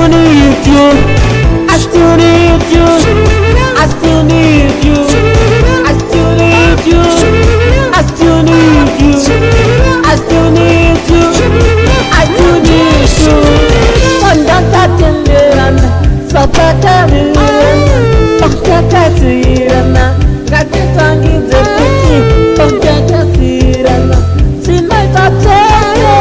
need you. I still need you. I still need you. I still need you. I still need you. I still need you. I still need you. Pandang katiran, sapataran, pakakasiran, kakitangi zepiti, pakakasiran, sinai tatene.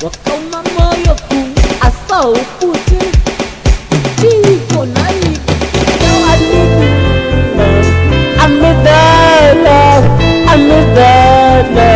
Wakama moyoku asal putih Jiko naik Now I need love I miss that love I miss that love